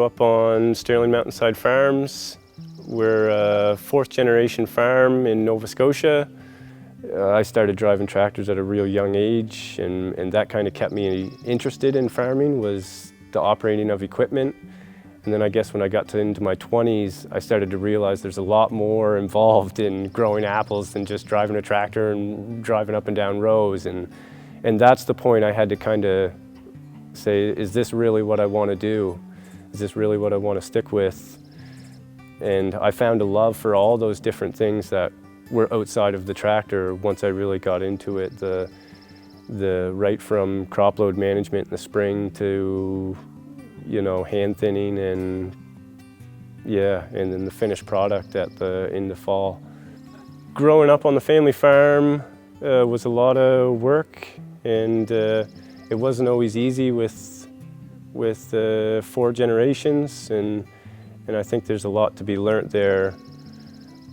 up on Stirling Mountainside Farms. We're a fourth generation farm in Nova Scotia. I started driving tractors at a real young age, and that kind of kept me interested in farming, was the operating of equipment. And then I guess when I got into my 20s, I started to realize there's a lot more involved in growing apples than just driving a tractor and driving up and down rows. And that's the point I had to kind of say, is this really what I want to do? Is this really what I want to stick with? And I found a love for all those different things that were outside of the tractor once I really got into it. The right from crop load management in the spring to, you know, hand thinning and then the finished product in the fall. Growing up on the family farm was a lot of work, and it wasn't always easy with 4 generations, and I think there's a lot to be learnt there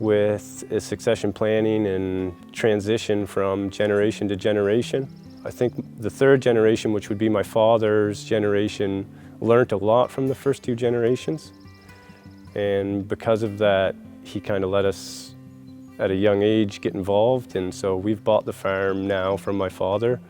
with succession planning and transition from generation to generation. I think the 3rd generation, which would be my father's generation, learned a lot from the first 2 generations. And because of that, he kind of let us, at a young age, get involved. And so we've bought the farm now from my father.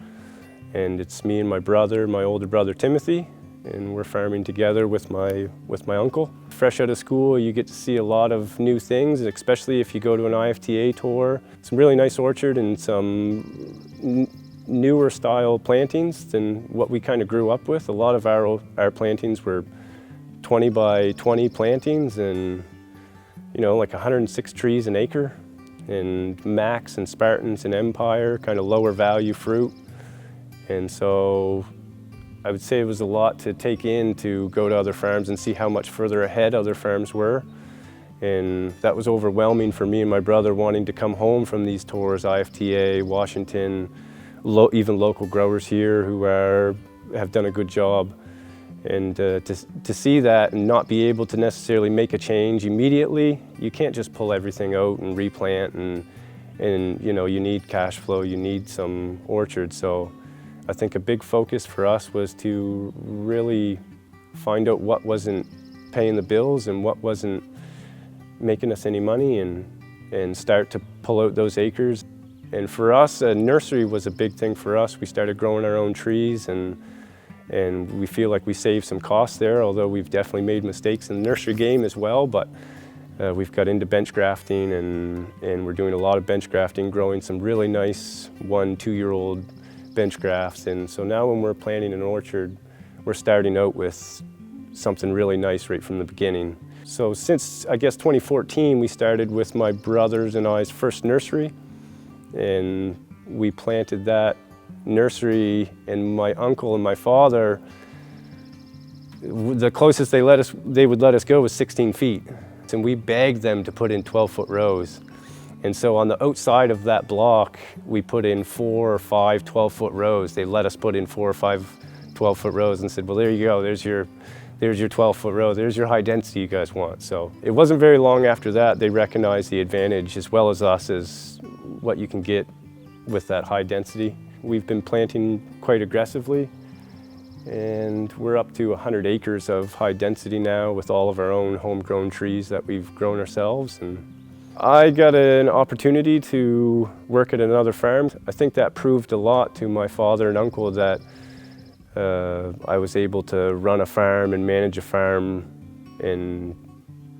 And it's me and my brother, my older brother Timothy, and we're farming together with my uncle. Fresh out of school, you get to see a lot of new things, especially if you go to an IFTA tour. Some really nice orchard and some newer style plantings than what we kind of grew up with. A lot of our plantings were 20 by 20 plantings, and you know, like 106 trees an acre, and Max and Spartans and Empire, kind of lower value fruit. And so I would say it was a lot to take in to go to other farms and see how much further ahead other farms were. And that was overwhelming for me and my brother, wanting to come home from these tours, IFTA, Washington, even local growers here who have done a good job. And to see that and not be able to necessarily make a change immediately, you can't just pull everything out and replant, and you know, you need cash flow, you need some orchards. So I think a big focus for us was to really find out what wasn't paying the bills and what wasn't making us any money, and start to pull out those acres. And for us, a nursery was a big thing for us. We started growing our own trees, and we feel like we saved some costs there, although we've definitely made mistakes in the nursery game as well. But we've got into bench grafting, and we're doing a lot of bench grafting, growing some really nice 1-2-year-old bench grafts. And so now when we're planting an orchard, we're starting out with something really nice right from the beginning. So since, I guess, 2014, we started with my brother's and I's first nursery, and we planted that nursery, and my uncle and my father, the closest they would let us go was 16 feet. And we begged them to put in 12-foot rows. And so on the outside of that block, we put in 4 or 5 12-foot rows. They let us put in 4 or 5 12-foot rows and said, well, there you go, there's your 12-foot row, there's your high density you guys want. So it wasn't very long after that they recognized the advantage, as well as us, as what you can get with that high density. We've been planting quite aggressively, and we're up to 100 acres of high density now with all of our own homegrown trees that we've grown ourselves. And I got an opportunity to work at another farm. I think that proved a lot to my father and uncle, that I was able to run a farm and manage a farm and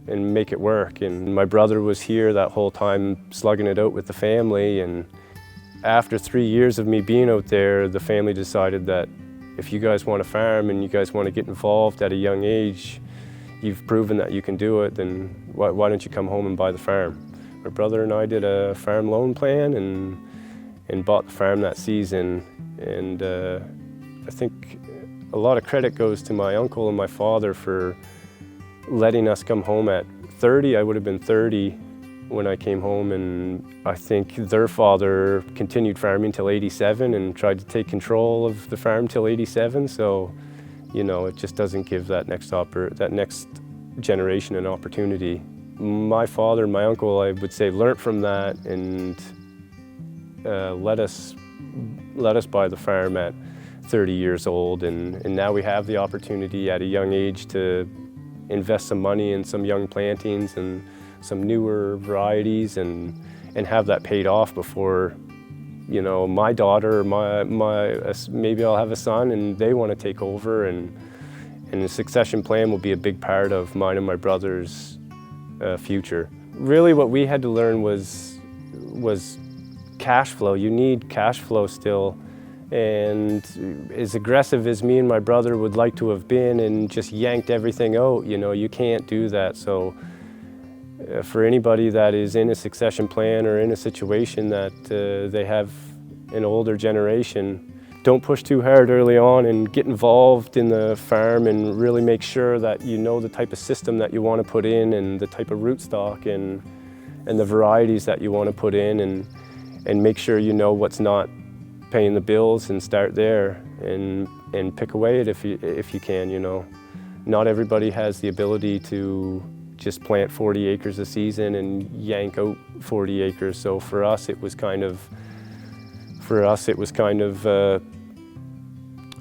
make it work. And my brother was here that whole time slugging it out with the family. And after 3 years of me being out there, the family decided that if you guys want a farm and you guys want to get involved at a young age, you've proven that you can do it, then why don't you come home and buy the farm? My brother and I did a farm loan plan and bought the farm that season. And I think a lot of credit goes to my uncle and my father for letting us come home at 30. I would have been 30 when I came home, and I think their father continued farming till 87 and tried to take control of the farm till 87. So, you know, it just doesn't give that next generation an opportunity. My father and my uncle, I would say, learned from that and let us buy the farm at 30 years old, and now we have the opportunity at a young age to invest some money in some young plantings and some newer varieties and have that paid off before, you know, my daughter or maybe I'll have a son and they want to take over, and the succession plan will be a big part of mine and my brother's future. Really what we had to learn was cash flow. You need cash flow still. And as aggressive as me and my brother would like to have been and just yanked everything out, you know, you can't do that. So for anybody that is in a succession plan or in a situation that they have an older generation, don't push too hard early on and get involved in the farm and really make sure that you know the type of system that you want to put in and the type of rootstock and the varieties that you want to put in, and make sure you know what's not paying the bills, and start there and pick away at it if you can, you know. Not everybody has the ability to just plant 40 acres a season and yank out 40 acres. So for us it was kind of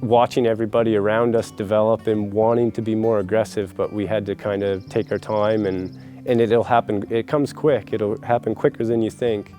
watching everybody around us develop and wanting to be more aggressive, but we had to kind of take our time, and it'll happen. It comes quick. It'll happen quicker than you think.